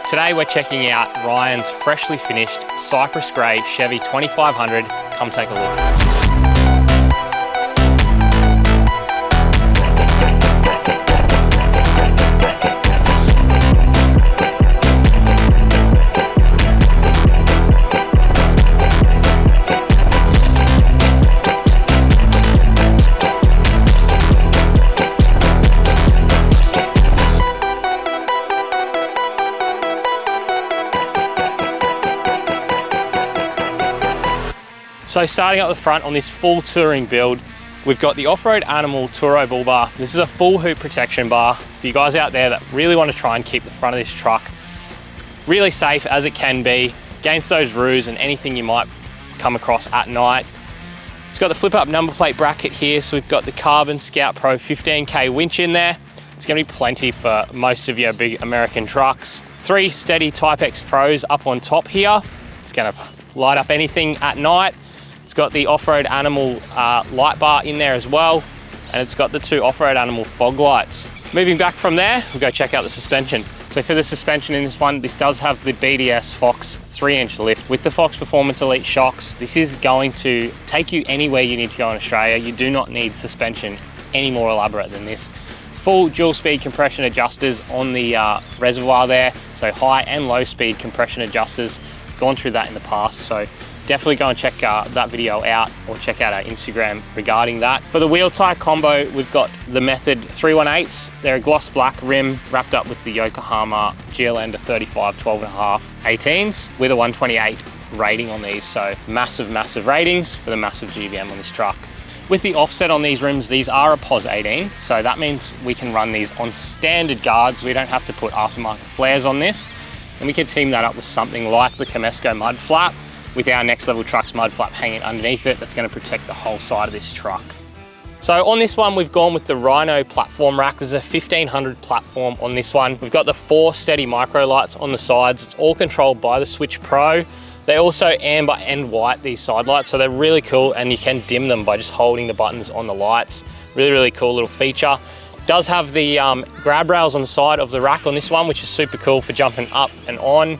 Today we're checking out Ryan's freshly finished Cypress Grey Chevy 2500. Come take a look. So starting up the front on this full touring build, we've got the Offroad Animal Toro bull bar. This is a full hoop protection bar for you guys out there that really want to try and keep the front of this truck really safe as it can be against those roos and anything you might come across at night. It's got the flip up number plate bracket here, so we've got the Carbon Scout Pro 15K winch in there. It's going to be plenty for most of your big American trucks. 3 Stedi Type X Pros up on top here. It's going to light up anything at night. It's got the Offroad Animal light bar in there as well, and it's got the 2 Offroad Animal fog lights. Moving back from there, we'll go check out the suspension. So for the suspension in this one, this does have the BDS Fox 3-inch lift with the Fox Performance Elite shocks. This is going to take you anywhere you need to go in Australia. You do not need suspension any more elaborate than this. Full dual speed compression adjusters on the reservoir there, so high and low speed compression adjusters. Gone through that in the past, so definitely go and check that video out, or check out our Instagram regarding that. For the wheel tie combo, we've got the Method 318s. They're a gloss black rim wrapped up with the Yokohama Geolandar 35 12.5 18s with a 128 rating on these. So massive ratings for the massive GBM on this truck. With the offset on these rims, these are a POS 18, so that means we can run these on standard guards. We don't have to put aftermarket flares on this, and we can team that up with something like the Comesco mud flap, with our next level truck's mud flap hanging underneath it. That's going to protect the whole side of this truck. So on this one, we've gone with the Rhino platform rack. There's a 1500 platform on this one. We've got the 4 Stedi micro lights on the sides. It's all controlled by the Switch Pro. They also amber and white, these side lights, so they're really cool, and you can dim them by just holding the buttons on the lights. Really cool little feature. Does have the grab rails on the side of the rack on this one, which is super cool for jumping up and on.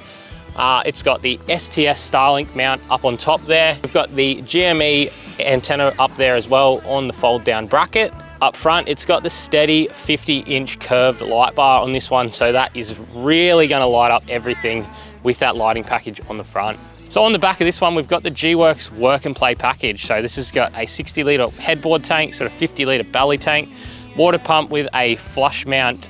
It's got the STS Starlink mount up on top there. We've got the GME antenna up there as well on the fold down bracket. Up front, it's got the Stedi 50-inch curved light bar on this one, so that is really going to light up everything with that lighting package on the front. So on the back of this one, we've got the Gwrks work and play package. So this has got a 60-litre headboard tank, sort of 50-litre belly tank, water pump with a flush mount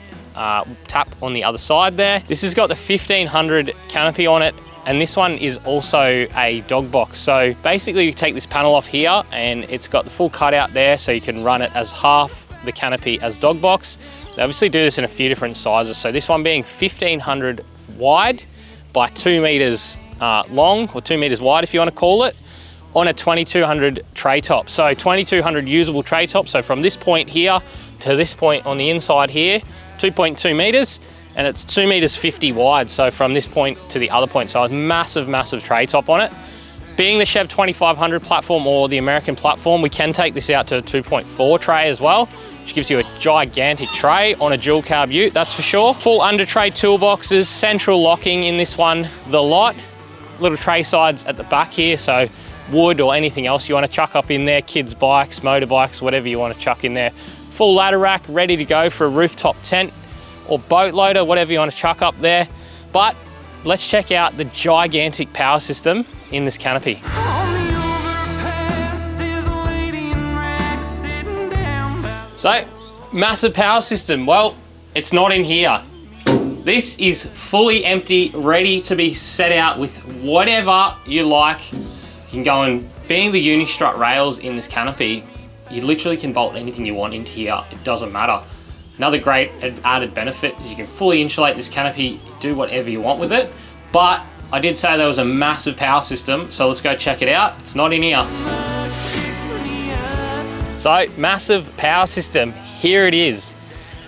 tap on the other side there. This has got the 1500 canopy on it, and this one is also a dog box. So basically you take this panel off here and it's got the full cutout there, so you can run it as half the canopy as dog box. They obviously do this in a few different sizes, so this one being 1500 wide by 2 meters long, or 2 meters wide if you want to call it, on a 2200 tray top. So 2200 usable tray top, so from this point here to this point on the inside here, 2.2 meters, and it's 2 meters 50 wide. So from this point to the other point, so a massive tray top on it. Being the Chev 2500 platform or the American platform, we can take this out to a 2.4 tray as well, which gives you a gigantic tray on a dual carb ute, that's for sure. Full under tray toolboxes, central locking in this one, the lot. Little tray sides at the back here, so wood or anything else you want to chuck up in there, kids' bikes, motorbikes, whatever you want to chuck in there. Full ladder rack ready to go for a rooftop tent or boat loader, whatever you want to chuck up there. But let's check out the gigantic power system in this canopy. So, massive power system. Well, it's not in here. This is fully empty, ready to be set out with whatever you like. You can go and, being the Unistrut rails in this canopy, you literally can bolt anything you want into here. It doesn't matter. Another great added benefit is you can fully insulate this canopy, do whatever you want with it. But I did say there was a massive power system, so let's go check it out. It's not in here. So, massive power system, here it is.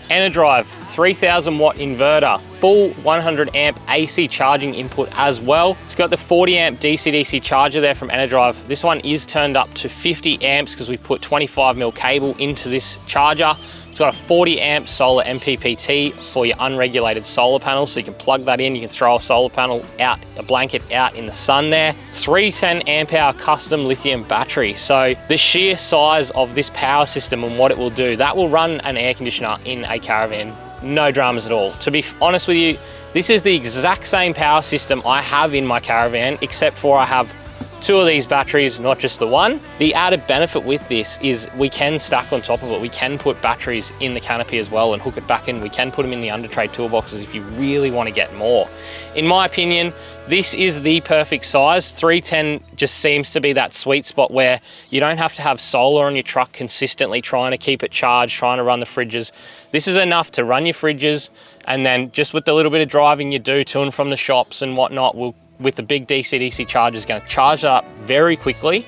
Enerdrive 3000 watt inverter, full 100 amp AC charging input as well. It's got the 40 amp DCDC charger there from Enerdrive. This one is turned up to 50 amps because we put 25mm cable into this charger. It's got a 40 amp solar MPPT for your unregulated solar panel, so you can plug that in. You can throw a solar panel out, a blanket out in the sun there. 310 amp hour custom lithium battery. So the sheer size of this power system and what it will do, that will run an air conditioner in a caravan, no dramas at all. To be honest with you, this is the exact same power system I have in my caravan, except for I have 2 of these batteries, not just the one. The added benefit with this is we can stack on top of it. We can put batteries in the canopy as well and hook it back in. We can put them in the under tray toolboxes if you really want to get more. In my opinion, this is the perfect size. 310 just seems to be that sweet spot where you don't have to have solar on your truck consistently trying to keep it charged, trying to run the fridges. This is enough to run your fridges, and then just with the little bit of driving you do to and from the shops and whatnot, with the big DCDC charger, is going to charge it up very quickly.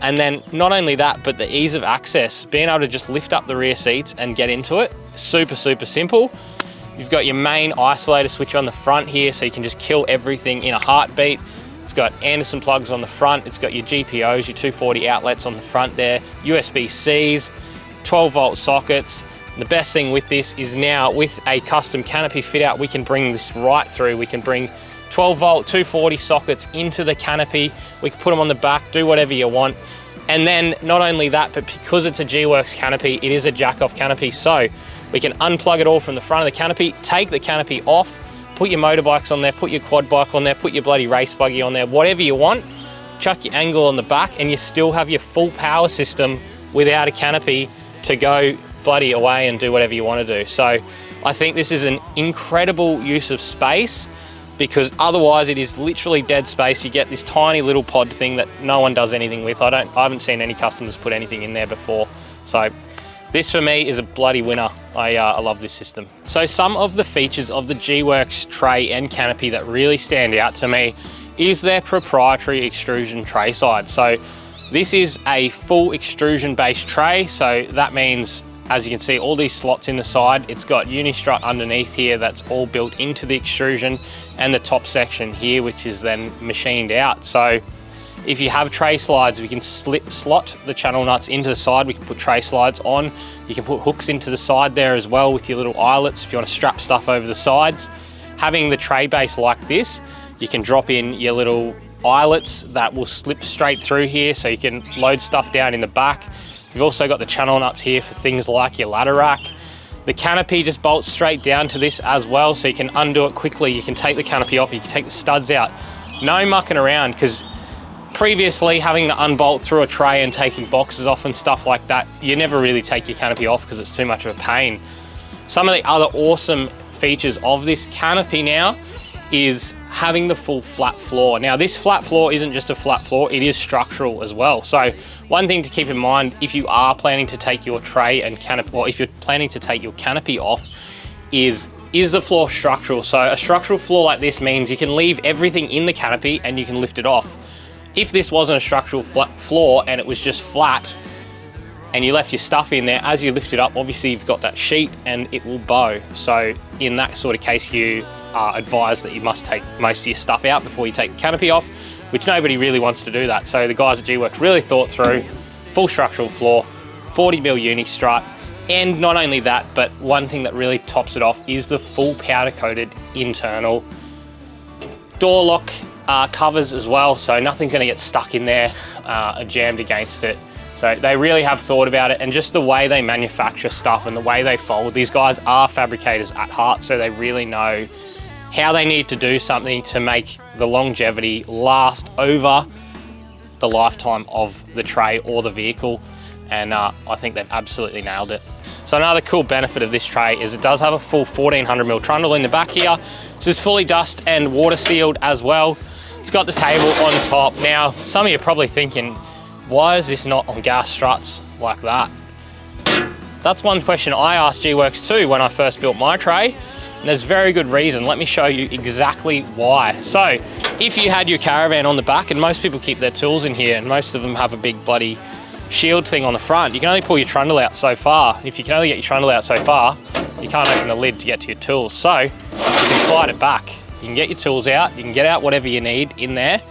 And then not only that, but the ease of access, being able to just lift up the rear seats and get into it, super, super simple. You've got your main isolator switch on the front here, so you can just kill everything in a heartbeat. It's got Anderson plugs on the front. It's got your GPOs, your 240 outlets on the front there, USB-Cs, 12 volt sockets. The best thing with this is now with a custom canopy fit out, we can bring this right through. We can bring 12 volt 240 sockets into the canopy. We can put them on the back, do whatever you want. And then not only that, but because it's a Gwrks canopy, it is a jack off canopy. So we can unplug it all from the front of the canopy, take the canopy off, put your motorbikes on there, put your quad bike on there, put your bloody race buggy on there, whatever you want, chuck your angle on the back, and you still have your full power system without a canopy to go bloody away and do whatever you want to do. So I think this is an incredible use of space, because otherwise it is literally dead space. You get this tiny little pod thing that no one does anything with. I haven't seen any customers put anything in there before. So this for me is a bloody winner. I love this system. So some of the features of the Gwrks tray and canopy that really stand out to me is their proprietary extrusion tray side. So this is a full extrusion based tray. So that means, as you can see, all these slots in the side, it's got unistrut underneath here that's all built into the extrusion, and the top section here, which is then machined out. So if you have tray slides, we can slot the channel nuts into the side. We can put tray slides on. You can put hooks into the side there as well with your little eyelets if you want to strap stuff over the sides. Having the tray base like this, you can drop in your little eyelets that will slip straight through here, so you can load stuff down in the back. You've also got the channel nuts here for things like your ladder rack. The canopy just bolts straight down to this as well, so you can undo it quickly. You can take the canopy off, you can take the studs out. No mucking around, because previously having to unbolt through a tray and taking boxes off and stuff like that, you never really take your canopy off because it's too much of a pain. Some of the other awesome features of this canopy now is having the full flat floor. Now this flat floor isn't just a flat floor, it is structural as well. So one thing to keep in mind if you are planning to take your tray and canopy, or if you're planning to take your canopy off, is the floor structural? So a structural floor like this means you can leave everything in the canopy and you can lift it off. If this wasn't a structural floor and it was just flat and you left your stuff in there, as you lift it up, obviously you've got that sheet and it will bow. So in that sort of case, you are advised that you must take most of your stuff out before you take the canopy off, which nobody really wants to do that. So the guys at Gwrks really thought through, full structural floor, 40mm uni strut, and not only that, but one thing that really tops it off is the full powder coated internal door lock covers as well, so nothing's going to get stuck in there jammed against it. So they really have thought about it, and just the way they manufacture stuff and the way they fold. These guys are fabricators at heart, so they really know how they need to do something to make the longevity last over the lifetime of the tray or the vehicle, and I think they've absolutely nailed it. So another cool benefit of this tray is it does have a full 1400mm trundle in the back here. This is fully dust and water sealed as well. It's got the table on top. Now, some of you are probably thinking, why is this not on gas struts like that? That's one question I asked Gwrks too when I first built my tray, and there's very good reason. Let me show you exactly why. So, if you had your caravan on the back, and most people keep their tools in here, and most of them have a big bloody shield thing on the front, you can only pull your trundle out so far. If you can only get your trundle out so far, you can't open the lid to get to your tools. So, you can slide it back. You can get your tools out, you can get out whatever you need in there.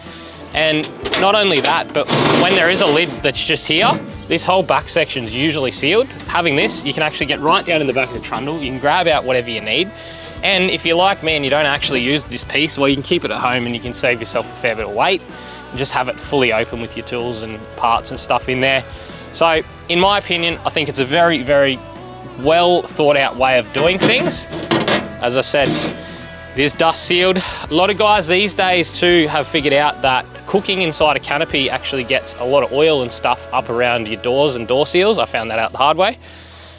And not only that, but when there is a lid that's just here, this whole back section is usually sealed. Having this, you can actually get right down in the back of the trundle. You can grab out whatever you need. And if you're like me and you don't actually use this piece, well, you can keep it at home and you can save yourself a fair bit of weight and just have it fully open with your tools and parts and stuff in there. So in my opinion, I think it's a very, very well thought out way of doing things. As I said, it is dust sealed. A lot of guys these days too have figured out that cooking inside a canopy actually gets a lot of oil and stuff up around your doors and door seals. I found that out the hard way.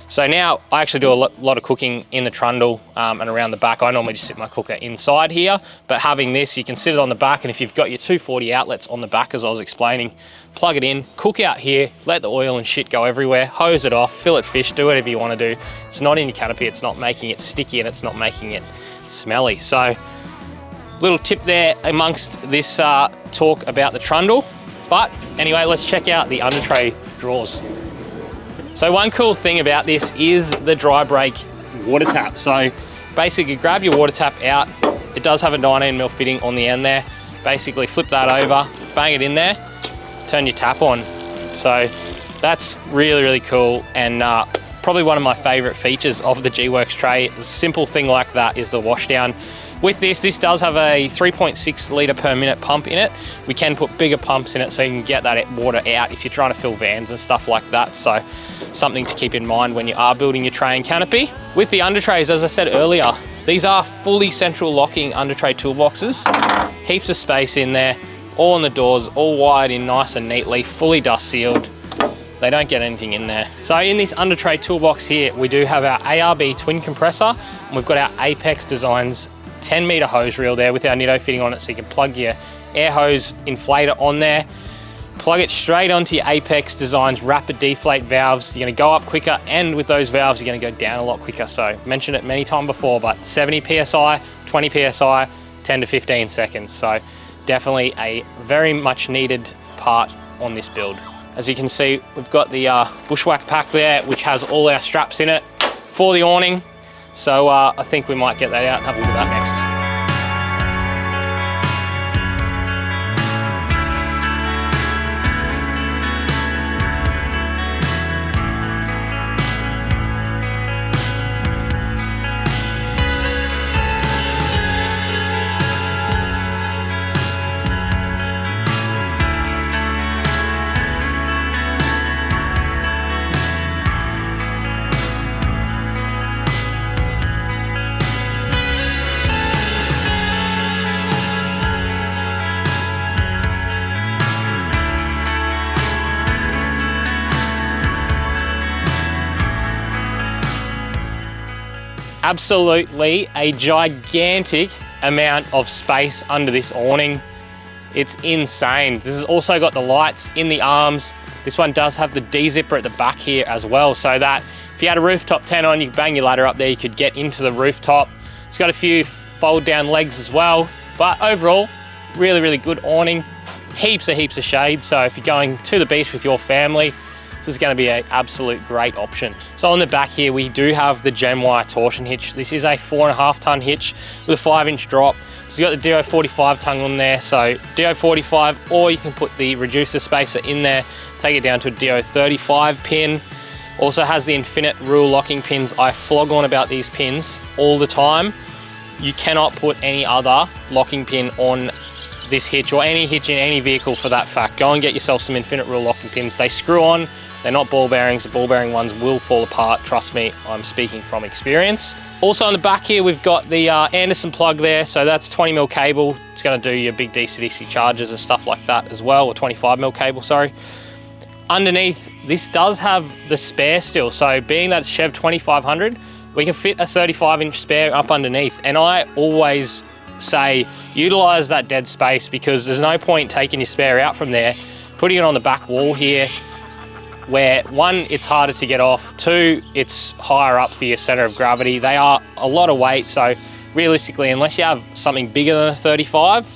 So now I actually do a lot of cooking in the trundle and around the back. I normally just sit my cooker inside here, but having this, you can sit it on the back, and if you've got your 240 outlets on the back, as I was explaining, plug it in, cook out here, let the oil and shit go everywhere, hose it off, fill it fish, do whatever you want to do. It's not in your canopy, it's not making it sticky, and it's not making it smelly. So little tip there amongst this talk about the trundle. But anyway, let's check out the under tray drawers. So one cool thing about this is the dry break water tap. So basically grab your water tap out. It does have a 19mm fitting on the end there. Basically flip that over, bang it in there, turn your tap on. So that's really, really cool, and probably one of my favorite features of the Gwrks tray. A simple thing like that is the wash down. With this does have a 3.6 litre per minute pump in it. We can put bigger pumps in it so you can get that water out if you're trying to fill vans and stuff like that. So something to keep in mind when you are building your tray and canopy. With the under trays, as I said earlier, these are fully central locking under tray toolboxes. Heaps of space in there, all on the doors, all wired in nice and neatly, fully dust sealed. They don't get anything in there. So in this under tray toolbox here, we do have our ARB twin compressor, and we've got our Apex Designs 10-meter hose reel there with our Nitto fitting on it, so you can plug your air hose inflator on there, plug it straight onto your Apex Designs rapid deflate valves. You're going to go up quicker, and with those valves, you're going to go down a lot quicker. So mentioned it many times before, but 70 PSI, 20 PSI, 10 to 15 seconds. So definitely a very much needed part on this build. As you can see, we've got the Bushwakka pack there, which has all our straps in it for the awning. So I think we might get that out and have a look at that next. Absolutely a gigantic amount of space under this awning. It's insane. This has also got the lights in the arms. This one does have the D-zipper at the back here as well, so that if you had a rooftop tent on, you could bang your ladder up there, you could get into the rooftop. It's got a few fold down legs as well, but overall, really, really good awning. Heaps of shade, so if you're going to the beach with your family, this is going to be an absolute great option. So on the back here, we do have the GME torsion hitch. This is a 4.5 ton hitch with a 5-inch drop. So you've got the DO45 tongue on there, so DO45, or you can put the reducer spacer in there, take it down to a DO35 pin. Also has the infinite rule locking pins. I flog on about these pins all the time. You cannot put any other locking pin on this hitch, or any hitch in any vehicle for that fact. Go and get yourself some infinite rule locking pins. They screw on. They're not ball bearings. The ball bearing ones will fall apart. Trust me, I'm speaking from experience. Also on the back here, we've got the Anderson plug there. So that's 20mm cable. It's going to do your big DCDC chargers and stuff like that as well, or 25mm cable, sorry. Underneath, this does have the spare still. So being that it's Chev 2500, we can fit a 35-inch spare up underneath. And I always say, utilize that dead space, because there's no point taking your spare out from there, putting it on the back wall here, where one, it's harder to get off, two, it's higher up for your center of gravity. They are a lot of weight, so realistically, unless you have something bigger than a 35,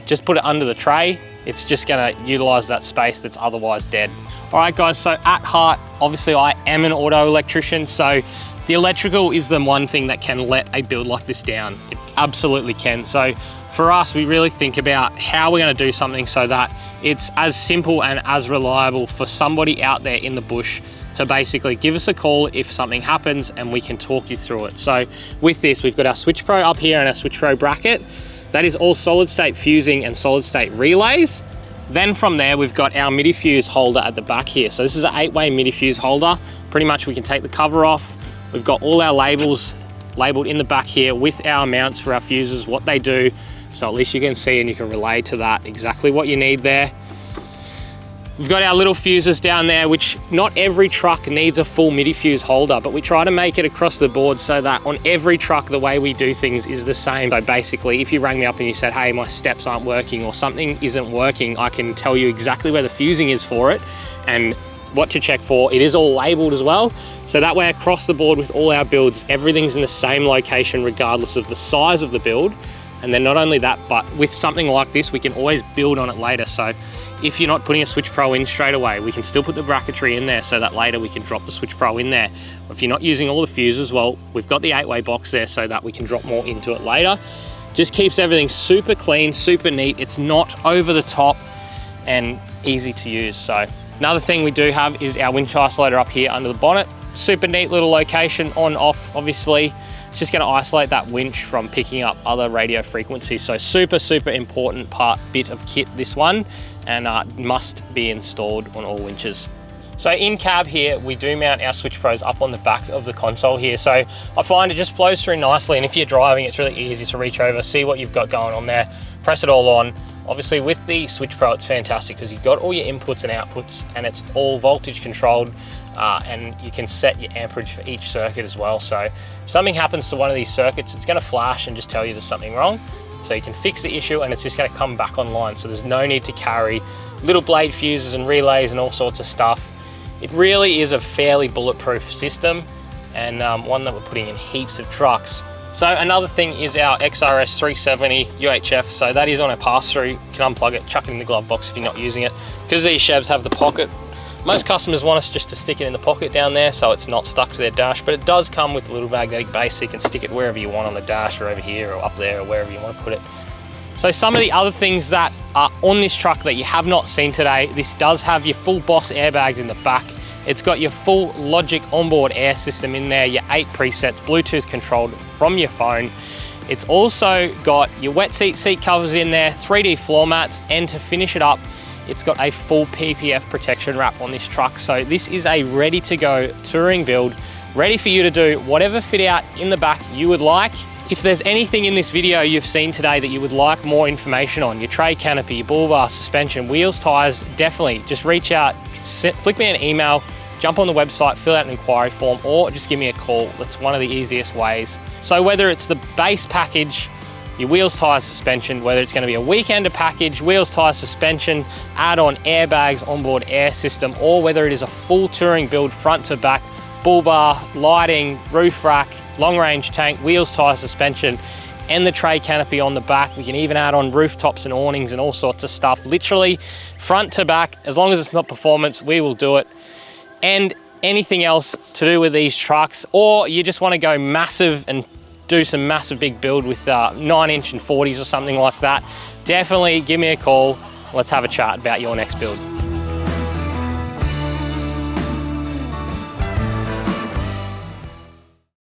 just put it under the tray. It's just gonna utilize that space that's otherwise dead. All right guys, so at heart, obviously I am an auto electrician, so The electrical is the one thing that can let a build like this down. It absolutely can. So for us, we really think about how we're going to do something so that it's as simple and as reliable for somebody out there in the bush to basically give us a call if something happens, and we can talk you through it. So with this, we've got our Switch Pro up here and our Switch Pro bracket. That is all solid state fusing and solid state relays. Then from there, we've got our MIDI fuse holder at the back here. So this is an 8-way MIDI fuse holder. Pretty much we can take the cover off. We've got all our labels labeled in the back here with our amounts for our fuses, what they do. So at least you can see and you can relay to that exactly what you need there. We've got our little fuses down there, which not every truck needs a full MIDI fuse holder, but we try to make it across the board so that on every truck, the way we do things is the same. So basically, if you rang me up and you said, hey, my steps aren't working or something isn't working, I can tell you exactly where the fusing is for it and what to check for. It is all labeled as well. So that way across the board with all our builds, everything's in the same location regardless of the size of the build. And then not only that, but with something like this, we can always build on it later. So if you're not putting a Switch Pro in straight away, we can still put the bracketry in there so that later we can drop the Switch Pro in there. If you're not using all the fuses, well, we've got the 8-way box there so that we can drop more into it later. Just keeps everything super clean, super neat. It's not over the top and easy to use. So another thing we do have is our winch isolator up here under the bonnet. Super neat little location, on, off, obviously. It's just going to isolate that winch from picking up other radio frequencies. So super, super important bit of kit, this one, and must be installed on all winches. So in cab here, we do mount our Switch Pros up on the back of the console here. So I find it just flows through nicely. And if you're driving, it's really easy to reach over, see what you've got going on there, press it all on. Obviously with the Switch Pro, it's fantastic because you've got all your inputs and outputs and it's all voltage controlled. And you can set your amperage for each circuit as well. So if something happens to one of these circuits, it's going to flash and just tell you there's something wrong. So you can fix the issue and it's just going to come back online. So there's no need to carry little blade fuses and relays and all sorts of stuff. It really is a fairly bulletproof system, and one that we're putting in heaps of trucks. So another thing is our XRS 370 UHF. So that is on a pass-through. You can unplug it, chuck it in the glove box if you're not using it. Because these Chevs have the pocket, most customers want us just to stick it in the pocket down there so it's not stuck to their dash, but it does come with a little magnetic base so you can stick it wherever you want on the dash or over here or up there or wherever you want to put it. So some of the other things that are on this truck that you have not seen today, this does have your full Boss airbags in the back. It's got your full Logic onboard air system in there, your 8 presets, Bluetooth controlled from your phone. It's also got your wet seat covers in there, 3D floor mats, and to finish it up, it's got a full PPF protection wrap on this truck. So this is a ready to go touring build, ready for you to do whatever fit out in the back you would like. If there's anything in this video you've seen today that you would like more information on, your tray canopy, your bull bar, suspension, wheels, tires, definitely just reach out, flick me an email, jump on the website, fill out an inquiry form, or just give me a call. That's one of the easiest ways. So whether it's the base package, your wheels, tires, suspension, whether it's going to be a weekender package, wheels, tires, suspension, add-on airbags, onboard air system, or whether it is a full touring build front to back, bull bar, lighting, roof rack, long range tank, wheels, tires, suspension, and the tray canopy on the back. We can even add on rooftops and awnings and all sorts of stuff. Literally front to back, as long as it's not performance, we will do it. And anything else to do with these trucks, or you just want to go massive and do some massive big build with 9-inch and 40s or something like that, definitely give me a call. Let's have a chat about your next build.